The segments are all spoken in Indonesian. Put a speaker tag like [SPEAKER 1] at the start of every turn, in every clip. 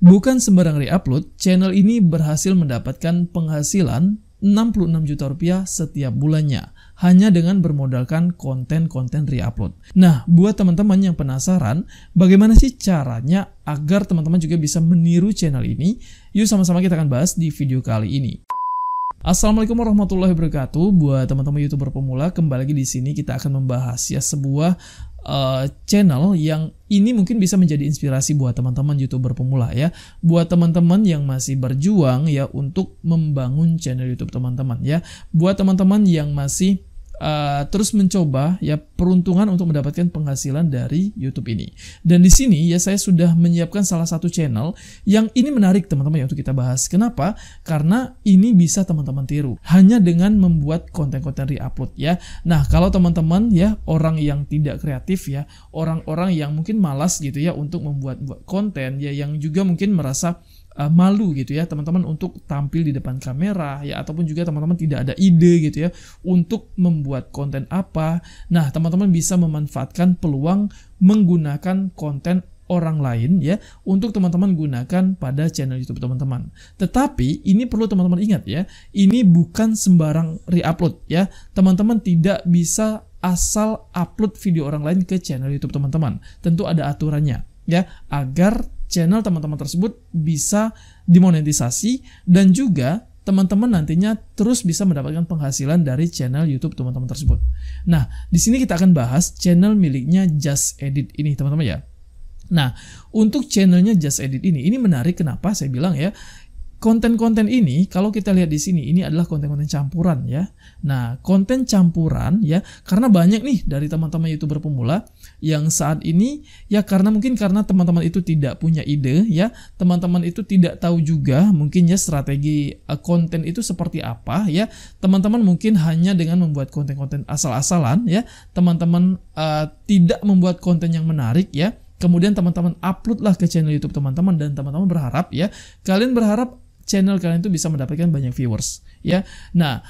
[SPEAKER 1] Bukan sembarang re-upload, channel ini berhasil mendapatkan penghasilan 66 juta rupiah setiap bulannya hanya dengan bermodalkan konten-konten re-upload. Nah, buat teman-teman yang penasaran bagaimana sih caranya agar teman-teman juga bisa meniru channel ini, yuk sama-sama kita akan bahas di video kali ini. Assalamualaikum warahmatullahi wabarakatuh. Buat teman-teman YouTuber pemula, kembali lagi di sini kita akan membahas ya sebuah channel yang ini mungkin bisa menjadi inspirasi buat teman-teman YouTuber pemula ya. Buat teman-teman yang masih berjuang ya untuk membangun channel YouTube teman-teman ya. Buat teman-teman yang masih terus mencoba ya peruntungan untuk mendapatkan penghasilan dari YouTube ini. Dan di sini ya saya sudah menyiapkan salah satu channel yang ini menarik teman-teman ya untuk kita bahas. Kenapa? Karena ini bisa teman-teman tiru hanya dengan membuat konten-konten re-upload ya. Nah, kalau teman-teman ya orang yang tidak kreatif ya, orang-orang yang mungkin malas gitu ya untuk membuat konten ya, yang juga mungkin merasa malu gitu ya teman-teman untuk tampil di depan kamera ya, ataupun juga teman-teman tidak ada ide gitu ya untuk membuat konten apa. Nah, teman-teman bisa memanfaatkan peluang menggunakan konten orang lain ya untuk teman-teman gunakan pada channel YouTube teman-teman. Tetapi ini perlu teman-teman ingat ya, ini bukan sembarang re-upload ya. Teman-teman tidak bisa asal upload video orang lain ke channel YouTube teman-teman. Tentu ada aturannya ya, agar channel teman-teman tersebut bisa dimonetisasi dan juga teman-teman nantinya terus bisa mendapatkan penghasilan dari channel YouTube teman-teman tersebut. Nah, di sini kita akan bahas channel miliknya Just Edit ini teman-teman ya. Nah, untuk channelnya Just Edit ini menarik. Kenapa saya bilang ya? Konten-konten ini kalau kita lihat di sini ini adalah konten-konten campuran ya. Nah, konten campuran ya, karena banyak nih dari teman-teman YouTuber pemula yang saat ini ya karena teman-teman itu tidak punya ide ya, teman-teman itu tidak tahu juga mungkin ya strategi konten itu seperti apa ya. Teman-teman mungkin hanya dengan membuat konten-konten asal-asalan ya, teman-teman tidak membuat konten yang menarik ya. Kemudian teman-teman uploadlah ke channel YouTube teman-teman dan teman-teman berharap ya, kalian berharap channel kalian itu bisa mendapatkan banyak viewers ya. Nah,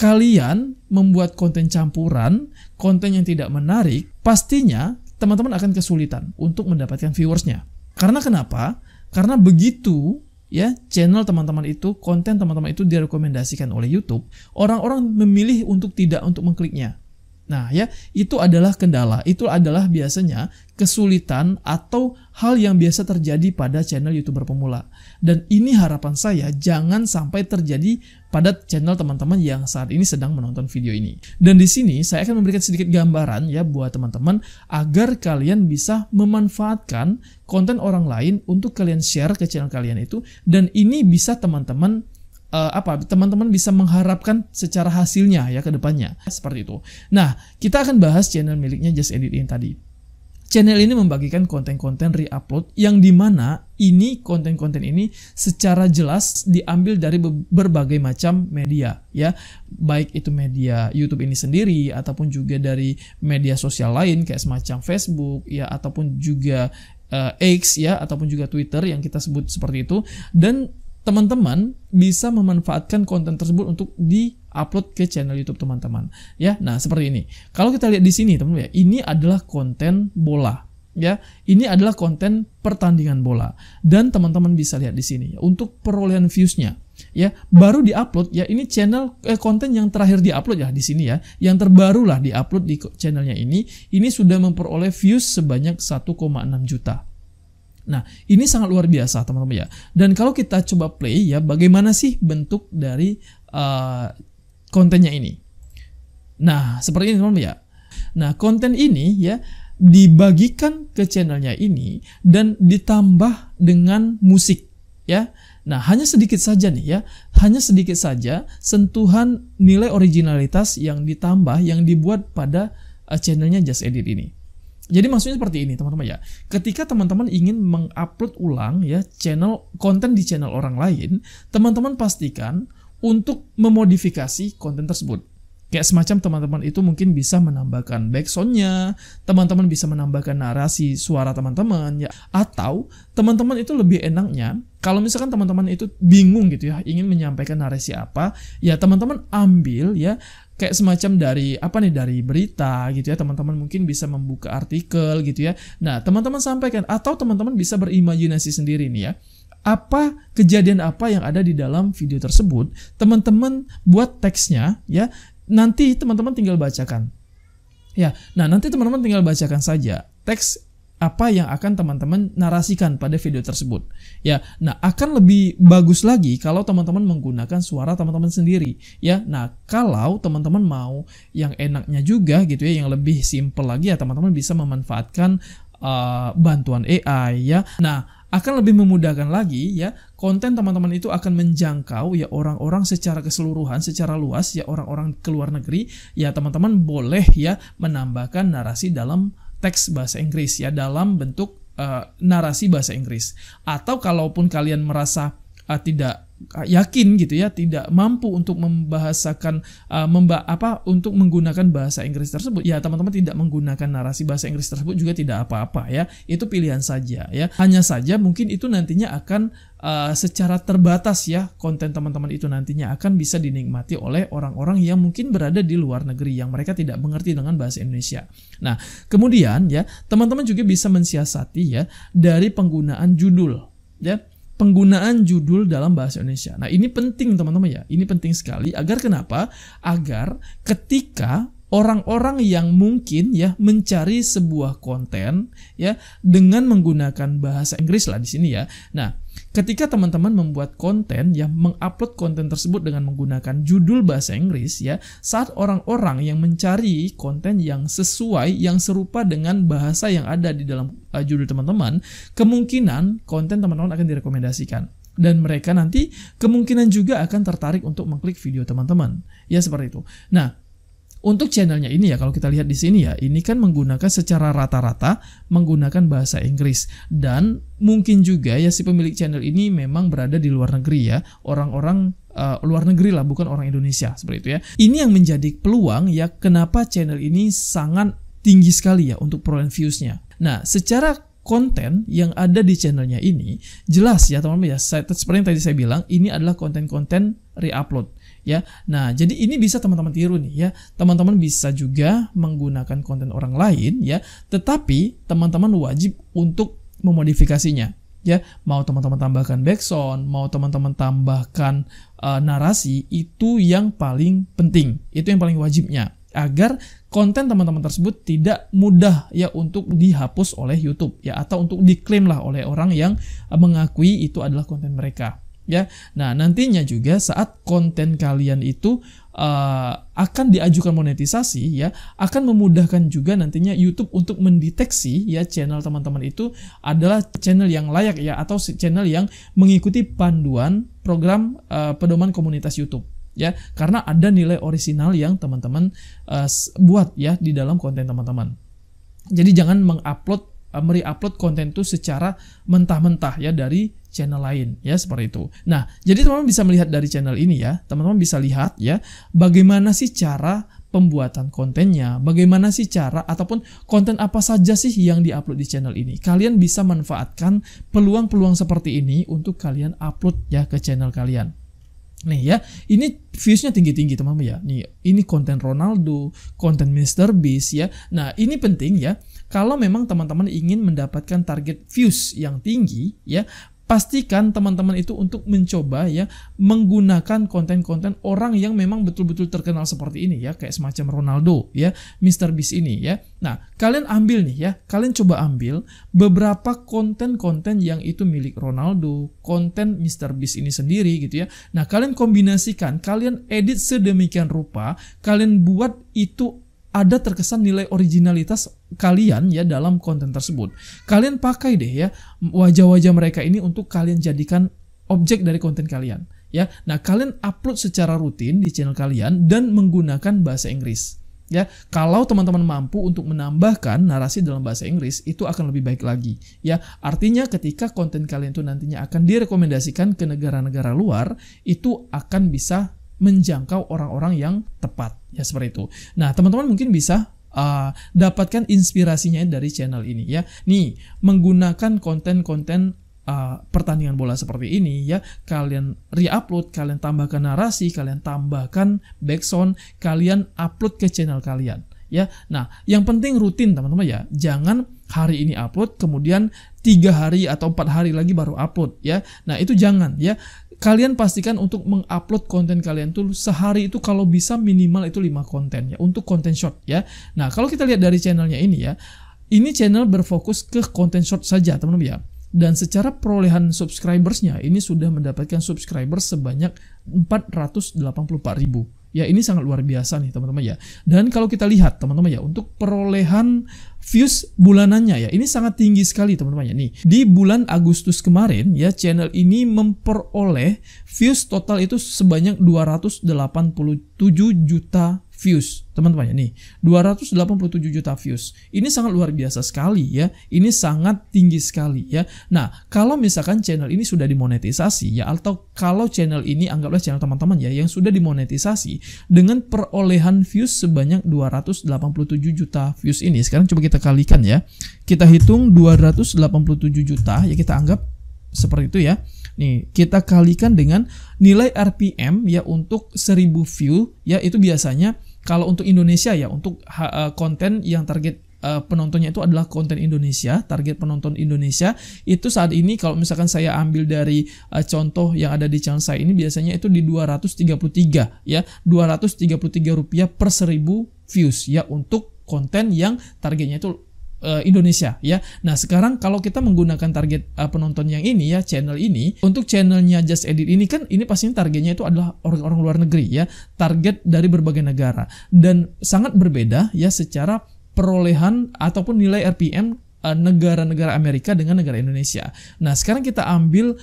[SPEAKER 1] kalian membuat konten campuran, konten yang tidak menarik, pastinya teman-teman akan kesulitan untuk mendapatkan viewersnya. Karena kenapa? Karena begitu ya channel teman-teman itu, konten teman-teman itu direkomendasikan oleh YouTube, orang-orang memilih untuk tidak untuk mengkliknya. Nah ya, itu adalah kendala, itu adalah biasanya kesulitan atau hal yang biasa terjadi pada channel YouTuber pemula. Dan ini harapan saya jangan sampai terjadi pada channel teman-teman yang saat ini sedang menonton video ini. Dan di sini saya akan memberikan sedikit gambaran ya buat teman-teman agar kalian bisa memanfaatkan konten orang lain untuk kalian share ke channel kalian itu, dan ini bisa teman-teman teman-teman bisa mengharapkan secara hasilnya ya ke depannya seperti itu. Nah, kita akan bahas channel miliknya Just Edit ini tadi. Channel ini membagikan konten-konten re-upload yang dimana ini konten-konten ini secara jelas diambil dari berbagai macam media ya, baik itu media YouTube ini sendiri ataupun juga dari media sosial lain kayak semacam Facebook ya, ataupun juga X ya, ataupun juga Twitter yang kita sebut seperti itu. Dan teman-teman bisa memanfaatkan konten tersebut untuk di-upload ke channel YouTube teman-teman ya. Nah, seperti ini. Kalau kita lihat di sini teman-teman ya, ini adalah konten bola ya. Ini adalah konten pertandingan bola dan teman-teman bisa lihat di sini ya, untuk perolehan views-nya ya, baru di-upload ya. Ini channel konten yang terakhir di-upload ya di sini ya. Yang terbaru lah di-upload di channelnya ini sudah memperoleh views sebanyak 1,6 juta. Nah, ini sangat luar biasa teman-teman ya. Dan kalau kita coba play ya, bagaimana sih bentuk dari kontennya ini? Nah, seperti ini teman-teman ya. Nah, konten ini ya dibagikan ke channelnya ini dan ditambah dengan musik ya. Nah, hanya sedikit saja nih ya, hanya sedikit saja sentuhan nilai originalitas yang ditambah, yang dibuat pada channelnya Just Edit ini. Jadi maksudnya seperti ini teman-teman ya. Ketika teman-teman ingin mengupload ulang ya konten di channel orang lain, teman-teman pastikan untuk memodifikasi konten tersebut. Kayak semacam teman-teman itu mungkin bisa menambahkan backsound-nya, teman-teman bisa menambahkan narasi suara teman-teman ya, atau teman-teman itu lebih enaknya kalau misalkan teman-teman itu bingung gitu ya, ingin menyampaikan narasi apa, ya teman-teman ambil ya kayak semacam dari berita gitu ya, teman-teman mungkin bisa membuka artikel gitu ya. Nah, teman-teman sampaikan, atau teman-teman bisa berimajinasi sendiri nih ya. apa kejadian apa yang ada di dalam video tersebut, teman-teman buat teksnya ya. Nanti teman-teman tinggal bacakan. Ya, nah nanti teman-teman tinggal bacakan saja teks apa yang akan teman-teman narasikan pada video tersebut. Ya, nah akan lebih bagus lagi kalau teman-teman menggunakan suara teman-teman sendiri. Ya, nah kalau teman-teman mau yang enaknya juga gitu ya, yang lebih simple lagi ya, teman-teman bisa memanfaatkan bantuan AI ya. Nah, akan lebih memudahkan lagi ya, konten teman-teman itu akan menjangkau ya orang-orang secara keseluruhan, secara luas ya, orang-orang ke luar negeri ya. Teman-teman boleh ya menambahkan narasi dalam teks bahasa Inggris ya, dalam bentuk narasi bahasa Inggris. Atau kalaupun kalian merasa tidak yakin gitu ya, tidak mampu untuk membahasakan untuk menggunakan bahasa Inggris tersebut, ya teman-teman tidak menggunakan narasi bahasa Inggris tersebut juga tidak apa-apa ya. Itu pilihan saja ya. Hanya saja mungkin itu nantinya akan secara terbatas ya, konten teman-teman itu nantinya akan bisa dinikmati oleh orang-orang yang mungkin berada di luar negeri, yang mereka tidak mengerti dengan bahasa Indonesia. Nah, kemudian ya, teman-teman juga bisa mensiasati ya dari penggunaan judul ya. Penggunaan judul dalam bahasa Indonesia. Nah, ini penting teman-teman ya. Ini penting sekali agar kenapa? Agar ketika orang-orang yang mungkin ya mencari sebuah konten ya dengan menggunakan bahasa Inggris lah di sini ya. Nah, ketika teman-teman membuat konten ya, mengupload konten tersebut dengan menggunakan judul bahasa Inggris ya, saat orang-orang yang mencari konten yang sesuai, yang serupa dengan bahasa yang ada di dalam judul teman-teman, kemungkinan konten teman-teman akan direkomendasikan. Dan mereka nanti kemungkinan juga akan tertarik untuk mengklik video teman-teman. Ya, seperti itu. Nah, untuk channelnya ini ya, kalau kita lihat di sini ya, ini kan menggunakan secara rata-rata menggunakan bahasa Inggris, dan mungkin juga ya si pemilik channel ini memang berada di luar negeri ya, orang-orang luar negeri lah, bukan orang Indonesia, seperti itu ya. Ini yang menjadi peluang ya, kenapa channel ini sangat tinggi sekali ya untuk perolehan views-nya. Nah, secara konten yang ada di channelnya ini jelas ya teman-teman ya, seperti yang tadi saya bilang, ini adalah konten-konten re-upload ya. Nah, jadi ini bisa teman-teman tiru nih ya. Teman-teman bisa juga menggunakan konten orang lain ya, tetapi teman-teman wajib untuk memodifikasinya ya. Mau teman-teman tambahkan backsound, mau teman-teman tambahkan narasi, itu yang paling penting, itu yang paling wajibnya, agar konten teman-teman tersebut tidak mudah ya untuk dihapus oleh YouTube ya, atau untuk diklaim lah oleh orang yang mengakui itu adalah konten mereka. Ya, nah nantinya juga saat konten kalian itu akan diajukan monetisasi ya, akan memudahkan juga nantinya YouTube untuk mendeteksi ya channel teman-teman itu adalah channel yang layak ya, atau channel yang mengikuti panduan program pedoman komunitas YouTube ya, karena ada nilai orisinal yang teman-teman buat ya di dalam konten teman-teman. Jadi jangan mereupload konten itu secara mentah-mentah ya dari channel lain ya, seperti itu. Nah, jadi teman-teman bisa melihat dari channel ini ya, teman-teman bisa lihat ya bagaimana sih cara pembuatan kontennya, bagaimana sih cara ataupun konten apa saja sih yang diupload di channel ini. Kalian bisa manfaatkan peluang-peluang seperti ini untuk kalian upload ya ke channel kalian. Nih ya, ini views-nya tinggi-tinggi teman-teman ya. Nih, ini konten Ronaldo, konten MrBeast ya. Nah, ini penting ya. Kalau memang teman-teman ingin mendapatkan target views yang tinggi ya, pastikan teman-teman itu untuk mencoba ya menggunakan konten-konten orang yang memang betul-betul terkenal seperti ini ya, kayak semacam Ronaldo ya, MrBeast ini ya. Nah, kalian ambil nih ya, kalian coba ambil beberapa konten-konten yang itu milik Ronaldo, konten MrBeast ini sendiri gitu ya. Nah, kalian kombinasikan, kalian edit sedemikian rupa, kalian buat itu ada terkesan nilai originalitas kalian ya dalam konten tersebut. Kalian pakai deh ya wajah-wajah mereka ini untuk kalian jadikan objek dari konten kalian ya. Nah, kalian upload secara rutin di channel kalian dan menggunakan bahasa Inggris ya. Kalau teman-teman mampu untuk menambahkan narasi dalam bahasa Inggris, itu akan lebih baik lagi ya. Artinya ketika konten kalian itu nantinya akan direkomendasikan ke negara-negara luar, itu akan bisa menjangkau orang-orang yang tepat ya, seperti itu. Nah, teman-teman mungkin bisa dapatkan inspirasinya dari channel ini ya. Nih, menggunakan konten-konten pertandingan bola seperti ini ya, kalian re-upload, kalian tambahkan narasi, kalian tambahkan backsound, kalian upload ke channel kalian ya. Nah, yang penting rutin teman-teman ya. Jangan hari ini upload kemudian 3 hari atau 4 hari lagi baru upload ya. Nah, itu jangan ya. Kalian pastikan untuk mengupload konten kalian tuh sehari itu kalau bisa minimal itu 5 konten ya untuk konten short ya. Nah, kalau kita lihat dari channelnya ini ya, ini channel berfokus ke konten short saja teman-teman ya. Dan secara perolehan subscribersnya ini sudah mendapatkan subscribers sebanyak 484.000. Ya, ini sangat luar biasa nih teman-teman ya. Dan kalau kita lihat teman-teman ya, untuk perolehan views bulanannya ya, ini sangat tinggi sekali teman-teman ya. Nih, di bulan Agustus kemarin ya, channel ini memperoleh views total itu sebanyak 287 juta views teman-teman ya. Nih, 287 juta views. Ini sangat luar biasa sekali ya. Ini sangat tinggi sekali ya. Nah, kalau misalkan channel ini sudah dimonetisasi ya, atau kalau channel ini anggaplah channel teman-teman ya yang sudah dimonetisasi dengan perolehan views sebanyak 287 juta views ini. Sekarang coba kita kalikan ya. Kita hitung 287 juta ya, kita anggap seperti itu ya. Nih, kita kalikan dengan nilai RPM ya untuk 1000 view ya, itu biasanya kalau untuk Indonesia ya, untuk konten yang target penontonnya itu adalah konten Indonesia, target penonton Indonesia itu saat ini kalau misalkan saya ambil dari contoh yang ada di channel saya ini biasanya itu di 233 ya, 233 rupiah per 1000 views ya untuk konten yang targetnya itu Indonesia ya. Nah, sekarang kalau kita menggunakan target penonton yang ini ya, channel ini, untuk channelnya Just Edit ini kan ini pastinya targetnya itu adalah orang-orang luar negeri ya, target dari berbagai negara dan sangat berbeda ya secara perolehan ataupun nilai RPM negara-negara Amerika dengan negara Indonesia. Nah, sekarang kita ambil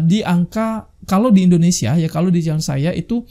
[SPEAKER 1] di angka kalau di Indonesia ya, kalau di channel saya itu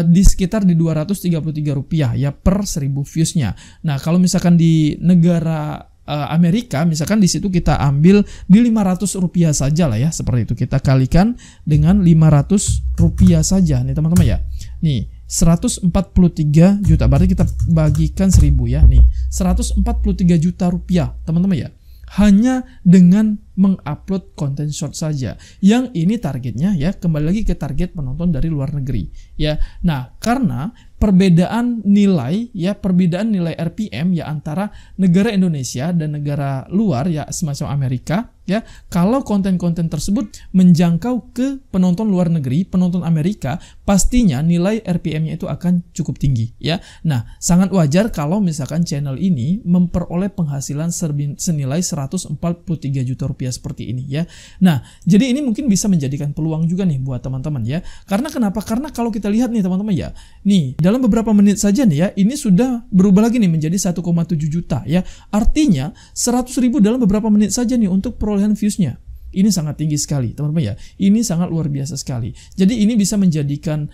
[SPEAKER 1] di sekitar di 233 rupiah ya per 1000 viewsnya. Nah, kalau misalkan di negara Amerika, misalkan di situ kita ambil di 500 rupiah saja lah ya, seperti itu. Kita kalikan dengan 500 rupiah saja nih teman-teman ya. Nih, 143 juta, berarti kita bagikan 1000 ya. Nih, 143 juta rupiah teman-teman ya. Hanya dengan mengupload konten short saja. Yang ini targetnya ya, kembali lagi ke target penonton dari luar negeri ya. Nah, karena perbedaan nilai ya, perbedaan nilai RPM ya antara negara Indonesia dan negara luar ya, semacam Amerika ya, kalau konten-konten tersebut menjangkau ke penonton luar negeri, penonton Amerika, pastinya nilai RPM-nya itu akan cukup tinggi ya. Nah, sangat wajar kalau misalkan channel ini memperoleh penghasilan senilai 143 juta rupiah seperti ini ya. Nah, jadi ini mungkin bisa menjadikan peluang juga nih buat teman-teman ya. Karena kenapa? Karena kalau kita lihat nih teman-teman ya, nih dalam beberapa menit saja nih ya, ini sudah berubah lagi nih menjadi 1,7 juta ya. Artinya 100.000 dalam beberapa menit saja nih untuk perolehan viewsnya. Ini sangat tinggi sekali teman-teman ya. Ini sangat luar biasa sekali. Jadi ini bisa menjadikan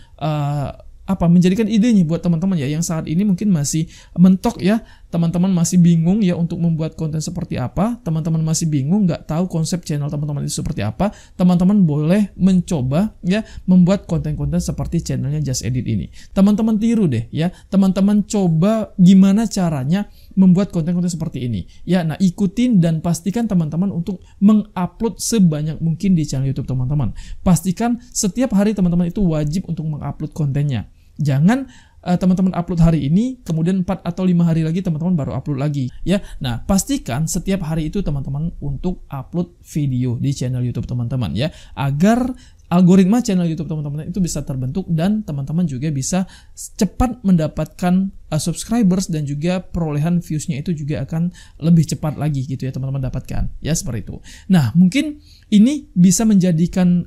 [SPEAKER 1] menjadikan ide nih buat teman-teman ya yang saat ini mungkin masih mentok ya, teman-teman masih bingung ya untuk membuat konten seperti apa, teman-teman masih bingung nggak tahu konsep channel teman-teman itu seperti apa, teman-teman boleh mencoba ya membuat konten-konten seperti channelnya Just Edit ini. Teman-teman tiru deh ya, teman-teman coba gimana caranya membuat konten-konten seperti ini ya. Nah, ikutin dan pastikan teman-teman untuk mengupload sebanyak mungkin di channel YouTube teman-teman. Pastikan setiap hari teman-teman itu wajib untuk mengupload kontennya. Jangan teman-teman upload hari ini, kemudian 4 atau 5 hari lagi teman-teman baru upload lagi ya. Nah, pastikan setiap hari itu teman-teman untuk upload video di channel YouTube teman-teman ya, agar algoritma channel YouTube teman-teman itu bisa terbentuk dan teman-teman juga bisa cepat mendapatkan subscribers dan juga perolehan viewsnya itu juga akan lebih cepat lagi gitu ya teman-teman dapatkan ya, seperti itu. Nah, mungkin ini bisa menjadikan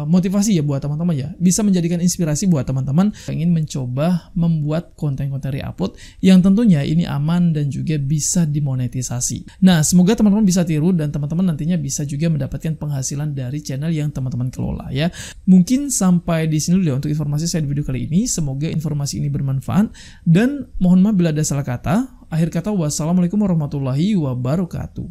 [SPEAKER 1] motivasi ya buat teman-teman ya, bisa menjadikan inspirasi buat teman-teman yang ingin mencoba membuat konten-konten re-upload yang tentunya ini aman dan juga bisa dimonetisasi. Nah, semoga teman-teman bisa tiru dan teman-teman nantinya bisa juga mendapatkan penghasilan dari channel yang teman-teman kelola ya. Mungkin sampai di sini dulu ya untuk informasi saya di video kali ini. Semoga informasi ini bermanfaat dan mohon maaf bila ada salah kata. Akhir kata, wassalamualaikum warahmatullahi wabarakatuh.